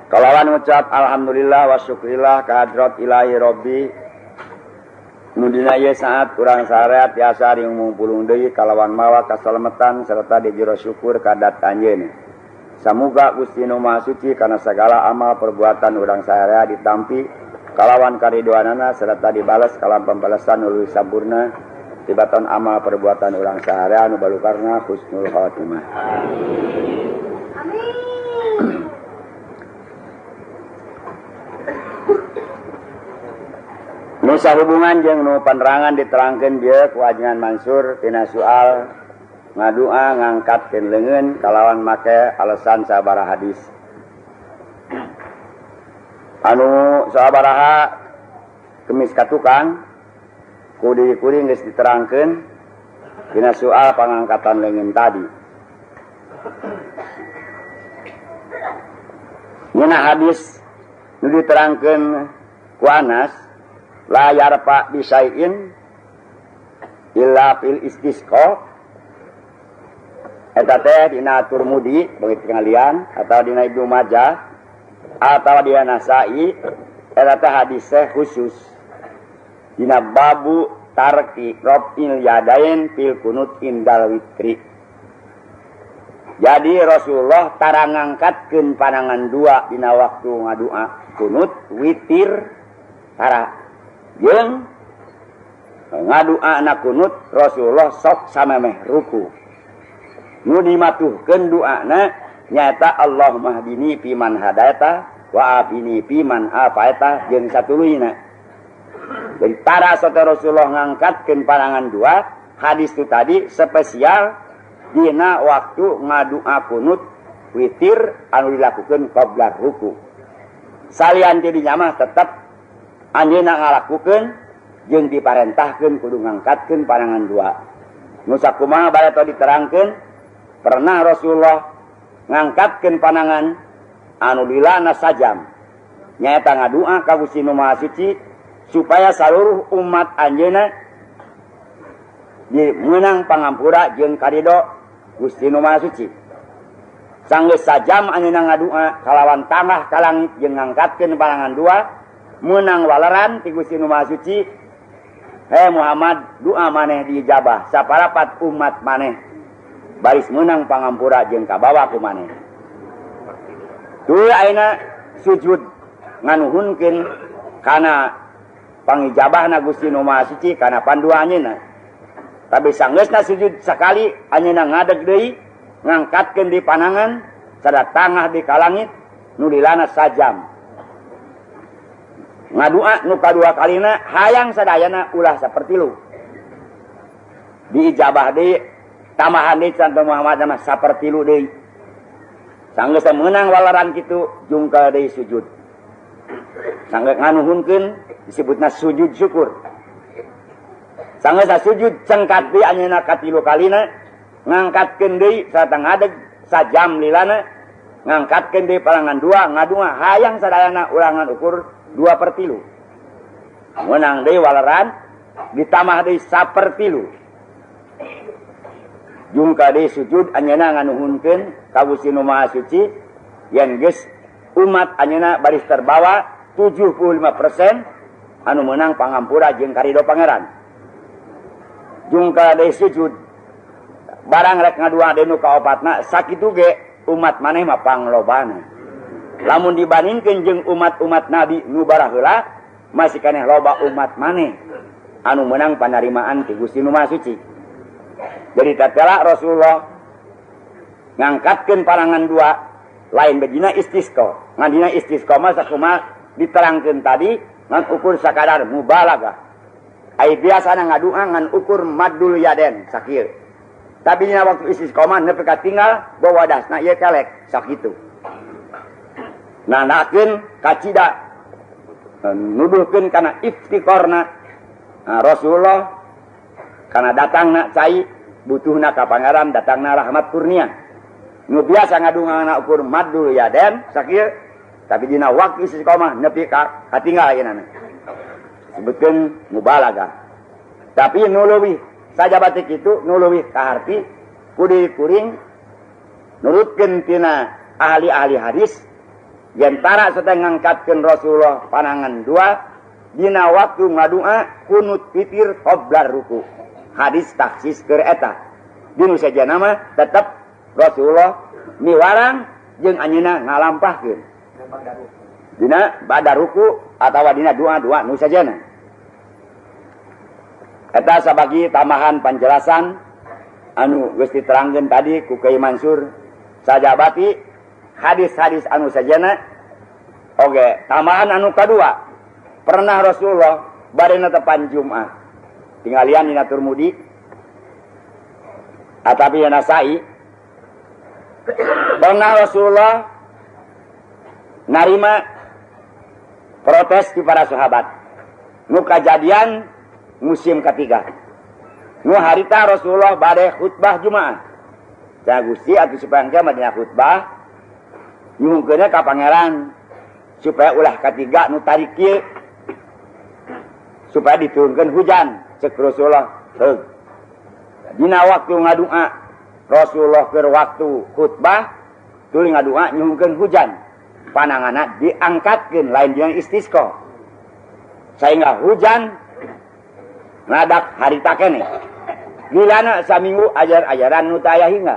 Kalawan ngucap alhamdulillah wa syukrillah kahadrat ilahi rabbi nu dina ieu saat urang sareat tiasa ringmung deui kalawan mawa kasalamatan serta dijero syukur kadat anjeun. Samuga Gusti Nu Maha Suci kana sagala amal perbuatan urang sareat ditampi kalawan karidoanana serta dibales kalawan pembalasan nu sampurna tibatan amal perbuatan urang sareat nu balukarna husnul khotimah. Amin. Nu sahubungan jeung nu panerangan diterangkeun bieu ku Ajengan Mansur tina soal ngadua ngangkatkeun leungeun kalawan make alasan sabaraha hadis. Anu sabaraha kemis ka tukang kuring geus diterangkeun tina soal pangangkatan leungeun tadi. Nyana hadis nu diterangkeun ku Anas la yarfa bisain illa fil istisqa eta teh dina Turmudi begitu kalian atau dina Ibnu Majah atau dina Nasai eta teh hadis khusus dina babu tarki rafil yadain fil kunut indal witri. Jadi Rasulullah tara ngangkatkeun panangan dua dina waktu ngadua kunut witir tara jeung ngadua anak kunut Rasulullah sok samemeh ruku. Nu dimatuhkeun doana nyaeta Allahumma hdini fi man hadaita wa afini fi man afaita jeung satuluyna. Jadi tara sote Rasulullah ngangkatkeun panangan dua hadis itu tadi spesial dina waktu ngadua kunut witir anu dilakukeun qabla ruku. Salian ti dinya mah tetep anjeunna ngalakukeun jeung diparentahkeun kudu ngangkatkeun panangan dua. Nu sakumaha bareto diterangkeun pernah Rasulullah ngangkatkeun panangan anu lilana sajam. Nyaeta ngadua ka Gusti Nu Maha Suci supaya saluruh umat anjeunna meunang pangampura jeung karidho Gusti Nu Maha Suci. Sanggeus sajam anjeunna ngadua kalawan tanah ka langit jeung ngangkatkeun panangan dua menang walaran ti Gusti Nu Maha Suci. Muhammad doa maneh diijabah saparapat umat maneh baris menang pangampura jeung kabawa ku maneh. Tuluy ayeuna sujud nganuhunkeun kana pangijabahna Gusti Nu Maha Suci kana pandua anjeunna. Tapi sanggeusna sujud sakali anjeunna ngadeg deui ngangkatkeun di panangan sada tangah di kalangit nu lilana sajam. Ngadua nu kadua kalina hayang sadayana ulah saperti lu. Diijabah deui tamahan deui santo Muhammad mah saperti lu deui. Sanggeus meunang walaran kitu jungkal deui sujud. Sanggeus nganuhunkeun disebutna sujud syukur. Sanggeus sujud cengkat deui anjeunna katilu kalina ngangkatkeun deui sarta ngadeg sajam lilana ngangkatkeun deui palangan dua ngadua hayang sadayana ulangan ukur 2/3. Menang deui walaran ditambah deui 1/3. Jungka deui sujud anjeunna nganuhunkeun ka Gusti Nu Maha Suci yen geus umat anjeunna baris terbawa 75% anu menang pangampura jeung karidho pangeran. Jungka deui sujud barang rek ngadua deui nu kaopatna sakitu ge umat maneh mah panglobana. Lamun dibandingkeun jeung umat-umat Nabi nu bara heula masih keneh loba umat maneh anu menang panarimaan ti Gusti Nu Maha Suci. Jadi tatkala Rasulullah ngangkatkeun panangan dua lain bedina istisqa. Ngan dina istisqa mah sakumaha diterangkeun tadi ngan ukur sakadar mubalaghah. Ai biasana ngadua ngan ukur maddul yaden sakieu. Tapi dina waktu istisqa mah nepi ka tinggal bawa dasna ieu kelek sakitu. Nanakeun kacida nuduhkeun kana iftiqarna Rasulullah kana datangna cai butuhna ka pangeran datangna rahmat kurnia nu biasa ngadungana ukur maddul yaden sakieu tapi dina waktu istiqomah nepi ka katinggal ayeuna sebutkeun mubalaghah. Tapi nu leuwih sajabate kitu nu leuwih kaharti kudu kuring nurutkeun tina ahli-ahli hadis Gentara sedang ngangkatkeun Rasulullah panangan dua dina waktu ngadua kunut witir qabla ruku. Hadis taksis keur eta. Dinu sajana mah tetep Rasulullah miwarang jeung anjeunna ngalampahkeun. Dina bada ruku atawa dina dua nu sajana. Eta sabagi tambahan penjelasan anu geus diterangkeun tadi ku Kyai Mansur sajabati hadis-hadis anu sajana. Oke, tambahan anu kadua. Pernah Rasulullah barena tepan Jumat. Tinggalian dina Turmudi atapi Nasai. Pernah Rasulullah narima protes di para sahabat. Nu kejadian musim ketiga. Nu harita Rasulullah bade khutbah Jumat. Cah Gusti atuh supaya engke dina khutbah nyuhunkeunna ka pangeran supaya ulah ketiga nu tadi kieu supaya diturunkeun hujan cek Rasulullah. Dina waktu ngadua Rasulullah keur waktu khutbah tuluy ngadua nyuhunkeun hujan. Pananganna diangkatkeun lain dina istisqa. Sehingga hujan ngadak harita keneh. Gilana saminggu ajar-ajaran nu teu aya hingga.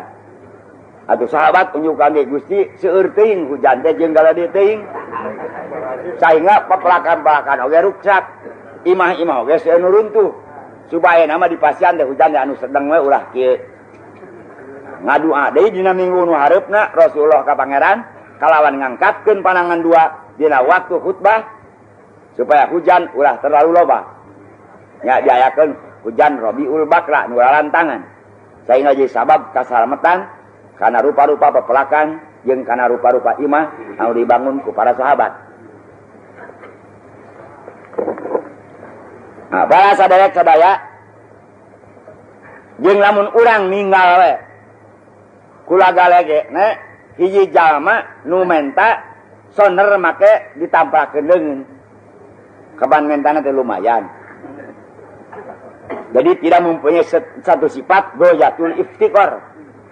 Atuh sahabat unjukan ge Gusti seueur teuing hujan teh jeung galade teuing. Sehingga pepelakan-pelakan oge ruksak. Imah-imah oge seueur nu runtuh. Supaya nama dipasian teh hujan anu sedeng we ulah kieu. Ngadua deui dina minggu nu hareupna Rasulullah ka pangeran kalawan ngangkatkeun panangan dua dina waktu khutbah supaya hujan ulah terlalu loba. Nya diayakeun hujan Rabiul Bakra nu lantangan. Sehingga jadi sabab kasalamatan kana rupa-rupa pepelakan jeung kana rupa-rupa imah anu dibangun ku para sahabat. Nah, para sadaya jeung lamun urang ninggal we kulaga lege ne hiji jalma nu menta soner make ditampakeun leungeun. Kaban mentana teh lumayan. Jadi tidak mempunyai satu sifat goyatul iftikor.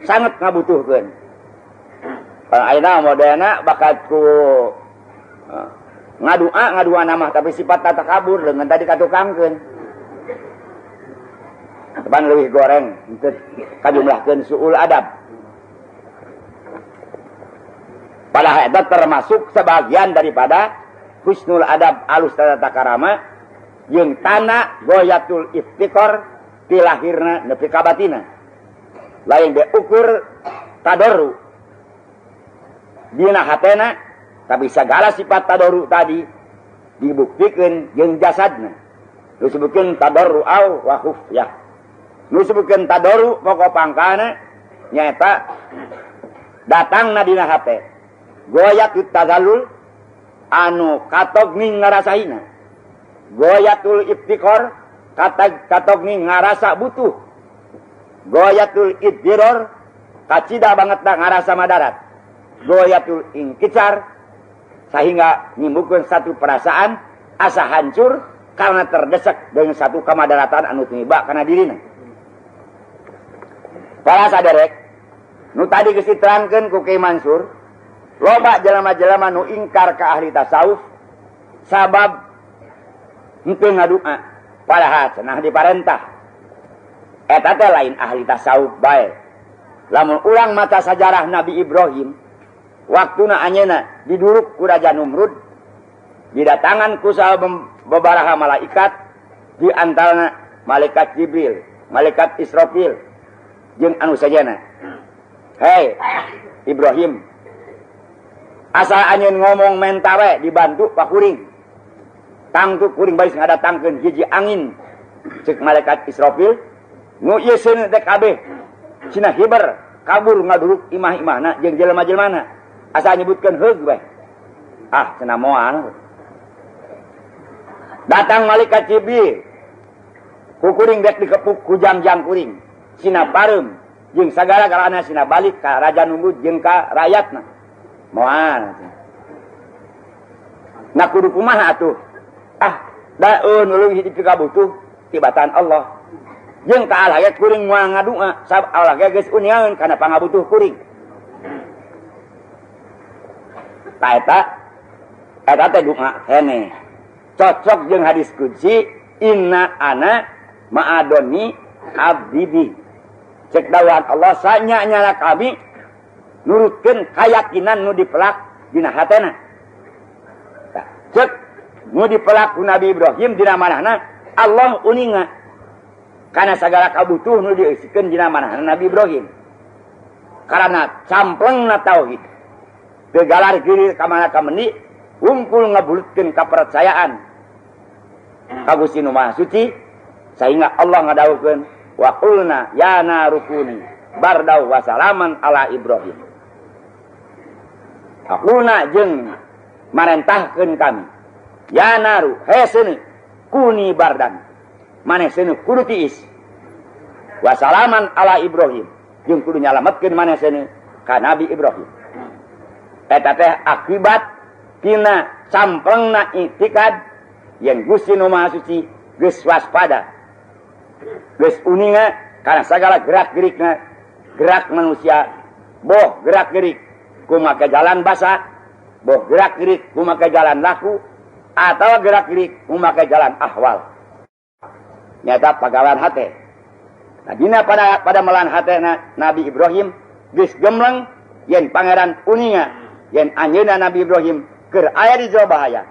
Sangat ngabutuhkeun. Ayeuna modelna bakat ku ngadua nama tapi sifat tata kabur dengan tadi katukangkeun. Tepan leuwih goreng henteu kajumlahkeun suul adab. Padahal eta termasuk sebagian daripada husnul adab alus tata karama jeung tana goyatul iftikor ti lahirna nepi ka batina. Lain ge ukur tadoru dina hatena tapi segala sifat tadoru tadi dibuktikan jeung jasadna. Nu sebutkeun tadoru au wa khufyah. Nu sebutkeun tadoru pokok pangkana nyaeta datangna dina hate. Goyatut tazallul anu katog ning ngarasaina. Goyatul iftikor katog ning ngarasa butuh. Goyatul iddiror kacida banget dah ngarasa madarat. Goyatul ingkicar sehingga nimbulkeun satu perasaan asa hancur karena terdesak dengan satu kamadaratan anu tumiba kana dirina. Para saderek nu tadi geus diterangkeun ku Kyai Mansur, loba jelema-jelema nu ingkar ka ahli tasawuf sabab henteu ngadua padahal cenah diparentah. Eta teh lain ahli tasawuf bae. Lamun urang maca sajarah Nabi Ibrahim, waktuna anjeunna diduruk ku Raja Numrud, didatangan ku sababaraha malaikat, di antarana malaikat Jibril, malaikat Israfil, jeung anu sajana. Hei Ibrahim, asal anjeun ngomong menta we dibantu pak kuring. Tangtu kuring baris ngadatangkeun hiji angin. Cek malaikat Israfil, nu ieu seuneut teh kabeh cenah hiber kabur ngaduruk imah-imahna jeung jelema-jelemana. Asa nyebutkeun heug we. Ah cenah moal. Datang malaikat Jibril. Ku kuring dek dikepuk ku jam-jam kuring. Sina pareum jeung sagala-galana sina balik ka Raja Numrud jeung ka rakyatna. Moal. Nah kudu kumaha atuh? Ah, daun ulung hidup juga butuh tibatan Allah. Jeung ka alhayat kuring moal ngadua, sabab Allah geus uniaeun kana pangabutuh kuring. Eta teh doa hene. Cocok jeung hadis qudsi inna ana ma'adoni abdi. Cek dawuhan Allah sanya kami nurutkeun kayakinan nu dipelak dina hatena. Cek nu dipelak ku Nabi Ibrahim dina manahna Allah uninga kana sagala kabutuh nu dieusikeun dina manahna Nabi Ibrahim. Karena camplengna tauhid. Teu galar giri ka mana ka meuni wungkul ngabulutkeun kapercayaan ka Gusti Nu Maha Suci sehingga Allah ngadawuhkeun wa qulna ya narukuni bardau wa salaman ala Ibrahim. Aquna jeung marentahkeun kami ya naru heseuneun kuni bardan maneh seuneun kudu tiis wa salaman ala Ibrahim jeung kudu nyalametkeun maneh seuneun ka Nabi Ibrahim. Eta teh akibat tina camplengna itikad yang Gusti Nu Maha Suci geus waspada geus uninga kana sagala gerak-gerikna gerak manusia boh gerak-gerik kumake jalan basa boh gerak-gerik kumake jalan laku atau gerak-gerik kumake jalan ahwal nyata pagawean hate. Nah dina pada melan hatena Nabi Ibrahim geus gemleng yen pangeran uninga yen anjeunna Nabi Ibrahim keur aya di jauh bahaya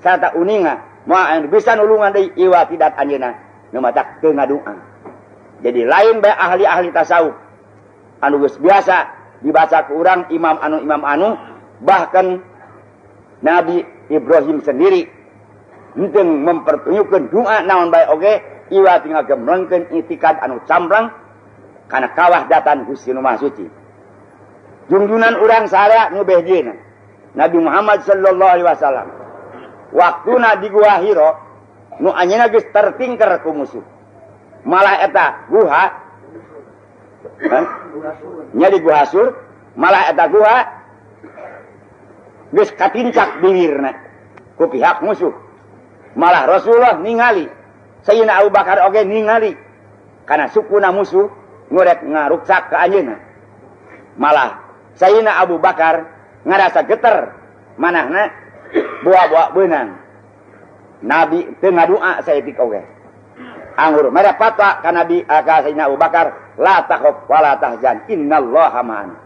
sarta uninga moal bisa nulungan deui iwa tidak anjeunna nu matak teu ngadoa. Jadi lain bae ahli-ahli tasawuf anu geus biasa dibaca ku urang imam anu bahkan Nabi Ibrahim sendiri henteu mempertunjukkeun doa naon bae oge iwa tinggal gemlengkeun itikad anu cambrang kana kawahdatan Gusti Nu Maha Suci. Junjunan urang sadaya nu behdieuna Nabi Muhammad sallallahu alaihi wasallam waktuna di Gua Hira nu anjeunna geus tertingker ku musuh malah eta guha nya di Gua Sur malah eta guha geus katincak bibirna ku pihak musuh malah Rasulullah ningali Sayyidina Abu Bakar oge ningali kana sukuna musuh ngurek ngaruksak ka anjeunna malah Sayyidina Abu Bakar ngarasa geter manahna buah-buah beunang. Nabi teu ngadoa saeutik oge. Anggur mere fatwa ka Nabi ka Sayyidina Abu Bakar la takhaf wa la tahzan innallaha ma'ana.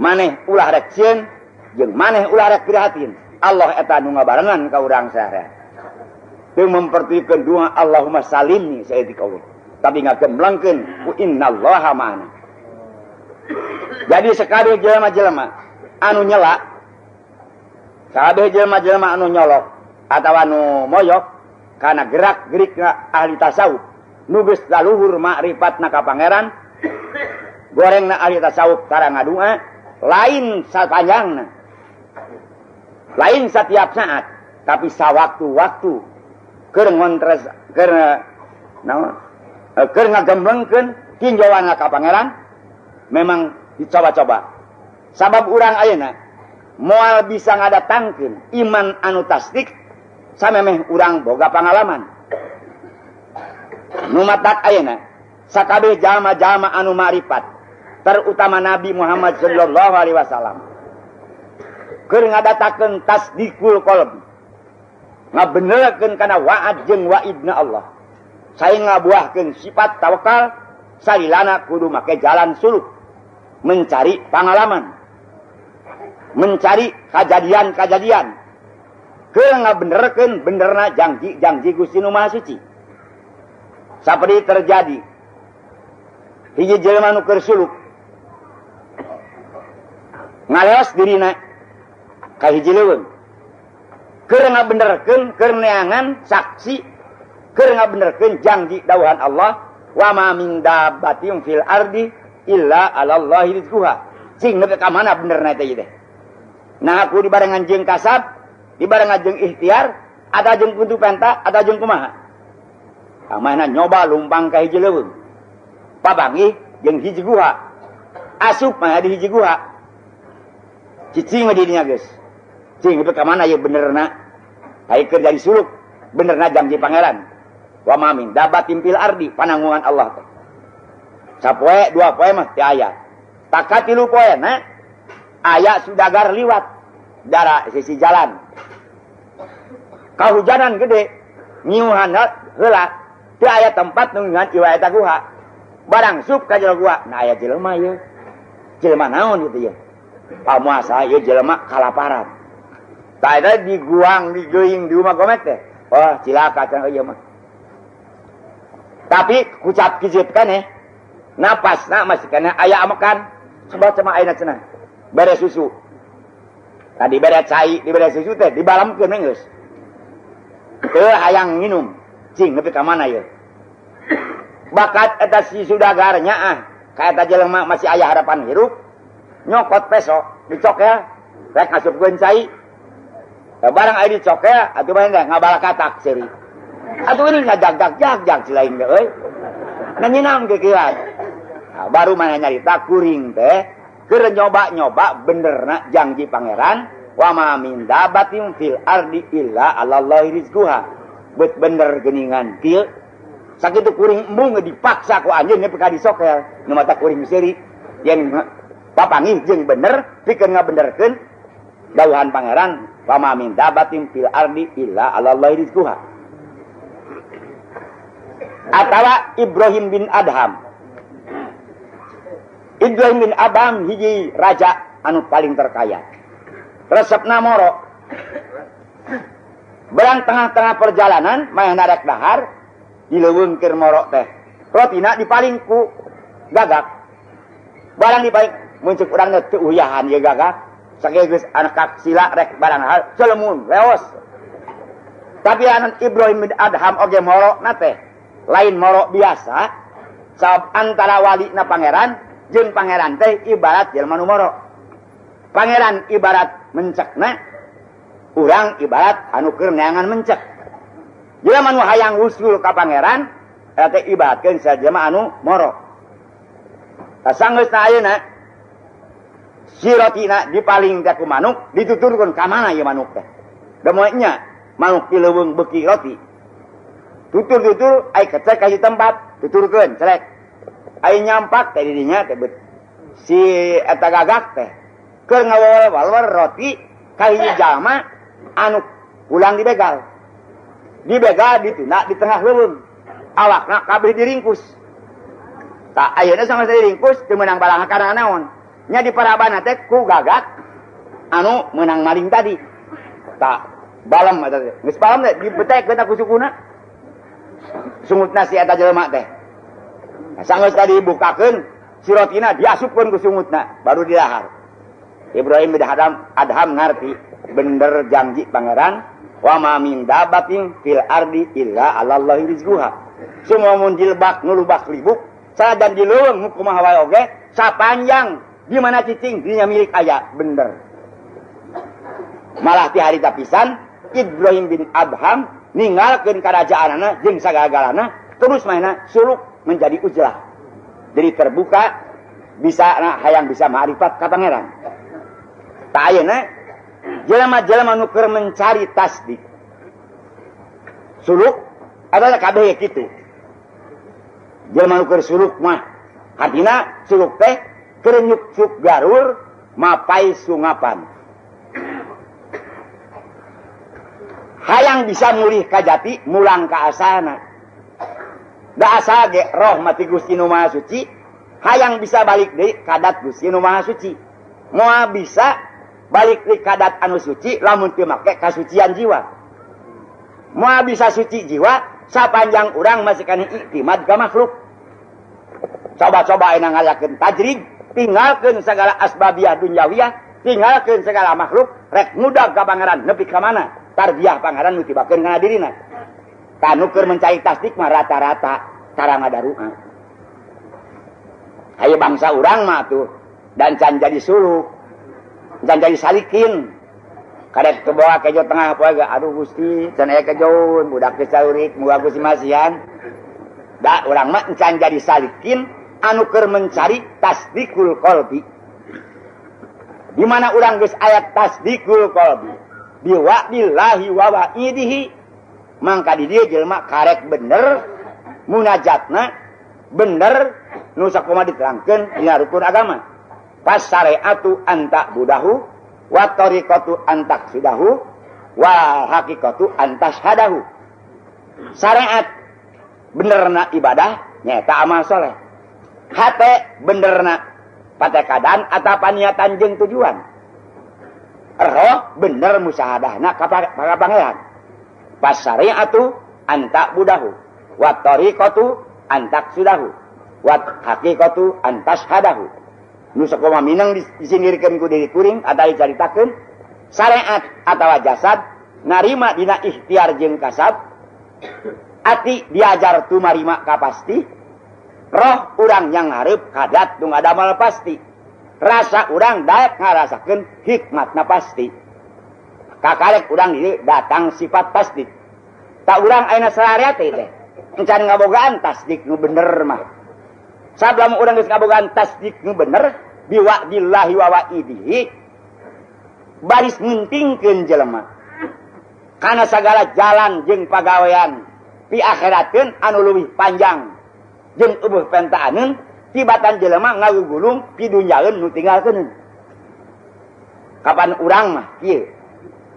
Maneh ulah rek cieun jeung maneh ulah rek prihatin. Allah eta nu ngabarengan ka urang sadaya. Teu mempertuyukeun doa Allahumma salimni saeutik oge. Tapi ngagemblengkeun ku innallaha ma'ana. Jadi sekali jelema-jelema anu nyela kabeh jelema-jelema anu nyolok atawa anu moyok kana gerak-gerikna ahli tasawuf nu geus daluhur makrifat ka pangeran gorengna ahli tasawuf tara ngadoa lain sapanjangna lain setiap saat tapi sawaktu-waktu keur ngontres keur ngagemblengkeun tinjauan ka pangeran memang dicoba-coba. Sabab urang ayeuna moal bisa ngadatangkeun iman anu tasdik samemeh urang boga pangalaman. Nu matak ayeuna sakabeh jalma-jalma anu ma'rifat terutama Nabi Muhammad sallallahu alaihi wasallam keur ngadatakeun tasdikul qalbi. Ngabenerkeun kana wa'ad jeung wa'idna Allah. Saing ngabuahkeun sifat tawakal salilana kudu make jalan suluk mencari pengalaman mencari kejadian-kejadian keur ngabenerkeun benerna janji Gusti Nu Maha Suci saperti terjadi hiji jelema nu keur suluk ngaleos dirina ka hiji leuweung keur ngabenerkeun keur neangan saksi keur ngabenerkeun janji dawuhan Allah wa ma min dabbatin fil ardi illa 'alallahi rizquha. Cing nepi ka mana benerna teh teh. Nah aku dibarengan jeung kasab, dibarengan jeung ikhtiar, ada jeung kudu penta, ada jeung kumaha. Kamana nyoba lumpang ka hiji leuweung. Pabanggih jeung hiji guha. Asup mah di hiji guha. Cicing di dinya geus. Cing nepi ka mana ye benerna? Hayu keur jadi suluk, benerna janji pangeran. Wa ma min dabbatin fil ardi pananggungan Allah teh. Sapoe dua poe mah teu aya. Taka 3 poe na aya sudagar liwat. darah sisi jalan. Kahujanan gede, ngiuhan heula, teu aya tempat nungan iwa eta guha. Barang sup ka jero gua, nah aya jelema ieu. Jelema naon kitu ye? Pamuasa ieu jelema kalaparan. Tah eta diguang, digeuing di rumah gomek teh. Wah, cilaka cenah ieu mah. Tapi kucap kijit kan napasna masih kana aya amakan. Sebab cuma ayeuna cenah. Bere susu. Tadi bere cai, di bere susu teh dibalamkeun geus. Teu hayang nginum. Cing nepi ka mana ieu? Bakat eta si sudagar nyaah. Ka eta jelema masih aya harapan hirup. Nyokot peso, dicokel, rek ngasupkeun cai. Barang aya dicokel, atuh bae ngabala katak seuri. Atuh ini ngajag-jag cilaing teh euy. Nanyinam ke kilat. Nah, baru mana nyarita kuring teh keur nyoba-nyoba benerna janji pangeran wa ma min dabatin fil ardi illa 'alallahi rizquha. Bet bener geuningan kieu. Sakitu kuring embung dipaksa ku anjeun nepi ka disokel. Nu mata kuring seuri yen papangih jeung bener pikeun ngabenerkeun dawuhan pangeran wa ma min dabatin fil ardi illa 'alallahi rizquha. Atawa Ibrahim bin Adham. Ibrahim bin Adham hiji raja anu paling terkaya. Resepna moro. Berang tengah-tengah perjalanan maya narek dahar dileuweungkeun moro teh. Rotina dipaling ku gagak. Barang dipaling muncul urang teh teu uyahan ieu gagak. Saking geus anak sila rek barang hal celemun leos. Tapi anak Ibrahim bin Adham oge moro na teh lain moro biasa. Sabab antara wali na pangeran jeung pangeran teh ibarat jelema nu moro. Pangeran ibarat mencekna, urang ibarat anu keur neangan mencek. Jelema nu hayang usul ka pangeran eta teh ibaratkeun sajelema anu moro. Sanggeusna ayeuna si rotina dipaling teh ku manuk dituturkeun ka mana ieu manuk teh. Da moe nya manuk di leuweung beuki roti. Tutur-tutur ai kecek ka tempat tuturkeun celek. Ai nyampak teh didinya teh si eta gagak teh keur ngawal-walwal roti ka hiji jalma anu ulang dibegal. Dibegal dituna di tengah leuweung. Awakna kabeh diringkus. Tak ayeuna sama diringkus teu meunang balang karana naon. Nya di parabana teh ku gagak anu meunang maling tadi. Tak balem eta teh. Geus balem teh dibetek eta ku sukuna. Sungutna si eta jelema teh. Sanggeus tadi dibukakeun si rotina diasupkeun ku sungutna baru didahar. Ibrahim bin Adham ngarti bener janji pangeran wa ma min dabatin fil ardi illa 'alallahi rizquha. Semua mun jilbak nulubak libuk sadan di leuweung kumaha wae oge sapanjang di mana cicing dinya milik aya bener. Malah ti harita pisan Ibrahim bin Adham ninggalkeun karajaanana jeung sagala-galana terus mainna suluk menjadi ujlah. Jadi terbuka bisa hayang bisa ma'rifat ka pangeran. Ta ayeuna jelema-jelema nu keur mencari tasdik. Suluk adalah kabeh kitu. Jelema nu keur suluk mah artina suluk teh keur nyuk garur mapai sungapan. Hayang bisa mulih ka jati mulang ka asalna. Da asal ge roh mati Gusti Nu Maha Suci, hayang bisa balik deui kadat Gusti Nu Maha Suci. Moal bisa balik deui kadat anu suci lamun teu make kasucian jiwa. Moal bisa suci jiwa sapanjang urang masih kana iktimad ka makhluk. Coba-coba ayeuna ngalakeun tajrid, tinggalkeun segala asbabiyah dunyawiyah, tinggalkeun segala makhluk, rek ngudag ka pangeran nepi ka mana? Tarbiyah pangeran nu tibakeun kana dirina. Kanu keur mencari tasdik mah rata-rata cara ngadaru'a. Hayu bangsa urang mah tuh dan can jadi suluk, can jadi salikin. Karek teu bawa ke jawa tengah poe ge aduh Gusti, can aya kejaun budak teh saurik muga Gusti masihan. Da urang mah can jadi salikin anu keur mencari tasdikul qalbi. Di mana urang geus aya tasdikul qalbi. Biwa'dillahi wa wa'idihi mangka di dieu jelema karek bener munajatna bener nu sakumaha diterangkeun dina rukun agama pas syariatu anta budahu wa tariqatu antak sudahu wa haqiqatu antashhadahu. Syariat benerna ibadah nyata amal soleh. Hate benerna patekadan atau paniatan jeung tujuan. Roh bener musahadahna ka pangeran. Pas syariatu antak budahu wa tariqatu antak sudahu wa haqiqatu antashhadahu. Nu sakumaha minang disindirkeun ku diri kuring atawa dicaritakeun syariat atawa jasad narima dina ikhtiar jeung kasab, ati diajar tu marima ka pasti, roh urang yang ngarep kadat nu ngadamal pasti, rasa urang daek ngarasakeun hikmatna pasti. Kakalek urang ieu datang sifat tasdik. Tak urang ayeuna syariat teh encan ngabogaan tasdik nu bener mah. Sablam urang geus ngabogaan tasdik nu bener biwa'dillahi wa wa'idihi baris ngentingkeun jelema kana sagala jalan jeung pagawean pi akhirateun anu leuwih panjang jeung eueuh pentaaneun tibatan jelema ngagugulung pi dunyaeun nu tinggalkeun. Kapan urang mah kieu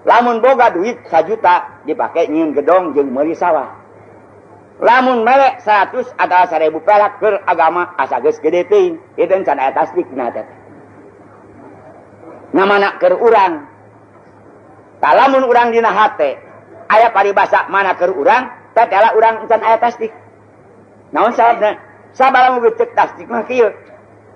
lamun boga duit 1 juta dipake nyieun gedong jeung meuli sawah. Lamun melek 100 atau 1000 perak keur agama asa geus gede teuing, itu can aya tasdikna teh. Namana keur urang. Tah lamun urang dina hate aya paribasa mana keur urang, teh tela urang can aya tasdik. Naon sababna? Sabaraha geus ceuk tasdik mah kieu.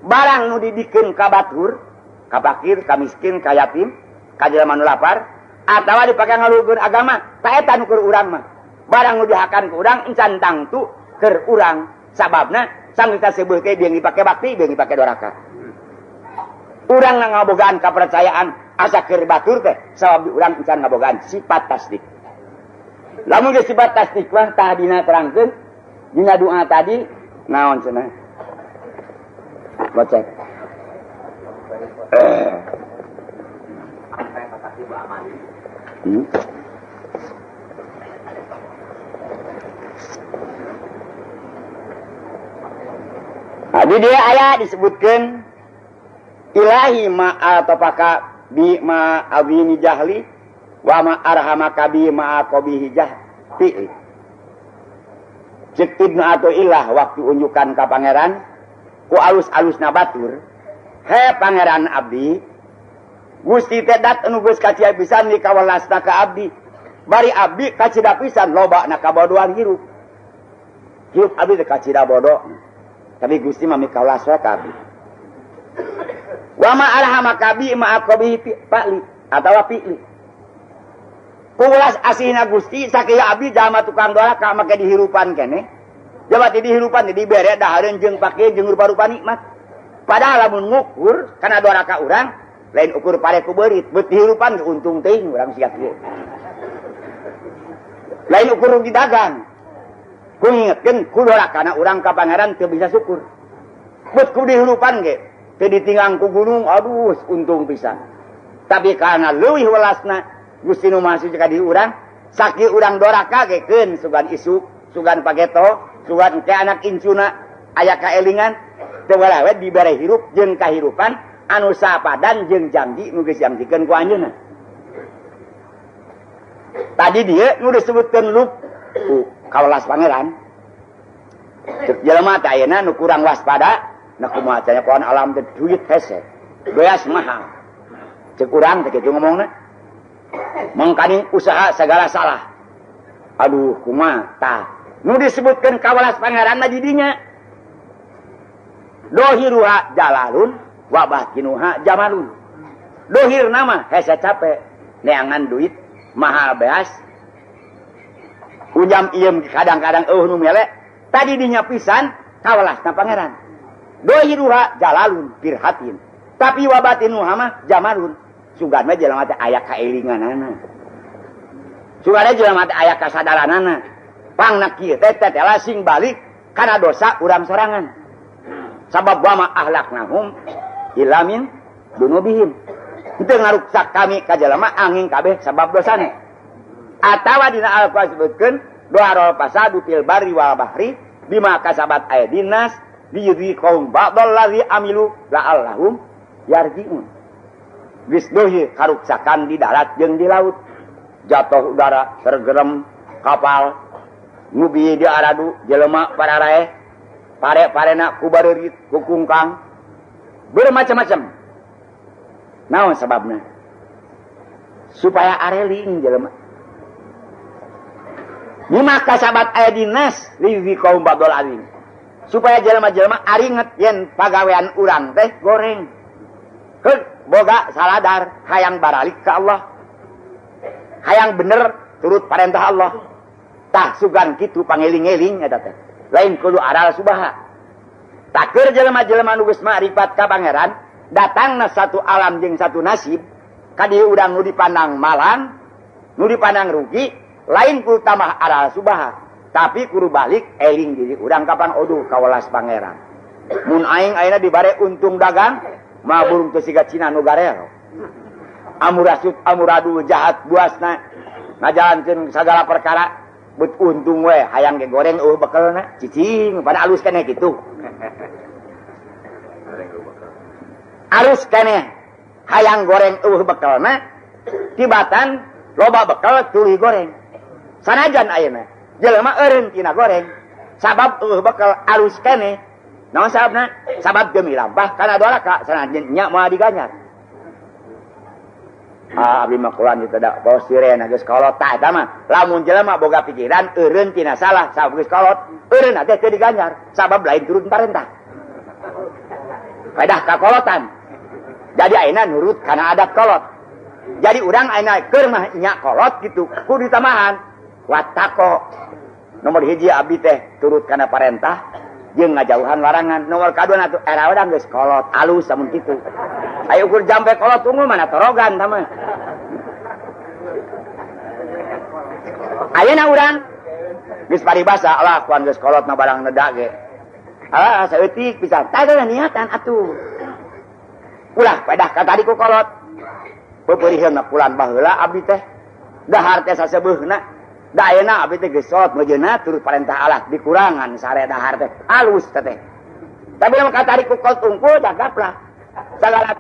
Barang nu didikeun ka batur, ka fakir, ka miskin, ka yatim, ka jelema nu lapar, atawa dipake ngaluhurkeun agama, tah eta nu keur urang mah. Barang nu dihakan ke urang encan tangtu keur urang sababna sang kita sebut teh beung dipake bakti beung dipake doraka. Urang ngabogaan kapercayaan asa keur batur teh sabab urang encan ngabogaan sifat tasdik. Lamun geus sifat tasdik mah tah dina terangkeun dina doa tadi naon cenah? Bocek. Di dia ayat disebutkan ilahi ma'atopaka bi ma'awini jahli wa ma'arhamaka bi ma'akobihi jahti. Cek ibnu atau ilah waktu unjukan ka pangeran ku alus-alus nabatur he pangeran abdi gusti tedat anu geus kacia pisan di kawalasna ka abdi bari abdi kacida pisan loba na kabodohan hirup abdi teh kacida bodoh. Tapi Gusti mah mikawas wae ka abdi. Wa ma arhamaka bi ma aqabi pali atawa pi'li. Kulas asihna Gusti sakieu abdi jalma tukang doraka make dihirupan keneh. Jabati dihirupan dibere dahareun jeung pake jeung rupa-rupa nikmat. Padahal lamun ngukur kana doraka urang lain ukur pare ku beurit, beut dihirupan untung teuing urang sia kieu. Lain ukur rugi dagang. Ku ngingetkeun ku dorakana urang ka pangeran teu bisa syukur. Beut ku dihirupan ge, teu ditinggang ku gunung, aduh untung pisan. Tapi karena leuwih welasna Gusti nu Maha Suci ka diri urang, sakieu urang doraka ge keun sugan isuk, sugan pageto, sugan ke anak incuna aya kaelingan, teu walawe dibere hirup jeung kahirupan anu sapadan jeung janji nu geus janjikeun ku anjeunna. Tadi dia nu disebutkeun lup kawelas pangeran. Cek jelema teh ayeuna nu kurang waspada, na kumaha cenah pohon alam teh duit hese. Beas mahal. Cek urang teh kitu ngomongna. Mangkani usaha segala salah. Aduh kumaha tah. Nu disebutkeun kawelas pangeran mah di dinya. Dohiruha jalalun wa batinuha jamalun. Dohir nama hese capek neangan duit mahal beas. Ujam iem kadang-kadang nu melek tadi dinya pisan kawelasna pangeran. Dohiruha jalalun pirhatin. Tapi wabatinuha mah jamalun. Sugan mah jelema teh aya kaelinganana. Sugan jelema teh aya kasadaranana. Pangna kieu teh tetela sing balik kana dosa urang sorangan. Sabab wa ma ahlaknahum ilamin dunubihim. Itu ngaruksak kami ka jelema angin kabeh sabab dosane. Atawa dina Al-Qur'an disebutkeun doharol fasadu fil barri wal bahri bima kasabat aydinas liyudhiqahum ba'dal ladzi amilu la'allahum yarji'un. geus deuhi karuksakan di darat jeung di laut. Jatuh udara, sergerem kapal, ngubi di aradu, jelema pararaeh, pare-parena ku bareurit, ku kungkang, bermacam-macam. Naon sababna? Supaya areling jelema. Maka sahabat aya di nas liwi kaum badol aling. Supaya jelema-jelema aringet yen pagawean urang teh goreng. Heug boga saladar hayang baralik ka Allah. Hayang bener turut perintah Allah. Tah sugan kitu pangeling-eling eta teh. Lain kudu aral subaha. Takeur jelema-jelema nu geus ma'rifat ka pangeran, datangna satu alam jeung satu nasib, ka dieu urang nu dipandang malang, nu dipandang rugi, lain kudu tamah aral subaha. Tapi kudu balik eling diri urang kapan oduh ka welas pangeran. Mun aing ayeuna dibare untung dagang, mah burung teu siga Cina nu garero. Amurasut amuradu jahat buasna ngajalankeun sagala perkara bet untung we hayang ge goreng bekelna cicing pada alus keneh kitu. Alus keneh hayang goreng bekelna tibatan loba bekel tuluy goreng. Sanajan ayeuna jelema eureun tina goreng sabab bekel alus keneh naon sababna? Sabab demi lampah kana dolaka sanajan nya moal diganyar. Abdi mah kulan itu da bawa sirena geus kolot tah eta mah lamun jelema boga pikiran eureun tina salah sabab geus kolot eureun teh teu diganyar sabab lain turun parentah faedah kakolotan jadi ayeuna nurut kana adat kolot jadi urang ayeuna keur mah nya kolot kitu kudu ditamahan watako nomor hiji abdi teh turut kana parentah jeung ngajauhan larangan nomor kadua atuh era urang geus kolot alus samun kitu ayo ukur jampe kolot unggul mana torogan sama. Ayeuna urang geus paribasa Allah kuan geus kolot na barang neda ge. Ah saeutik pisan. Tah ada niatan atuh. Ulah padah ka tadi ku kolot. Pepeurieunna pulan baheula abdi teh. Dahar teh saseubeuna. Da ayeuna abdi teh geus kolot ngejeuna turut parentah Allah dikurangan sare dahar teh. Alus teh. Tapi lamun ka tadi ku kolot unggul cakaplah. Sagala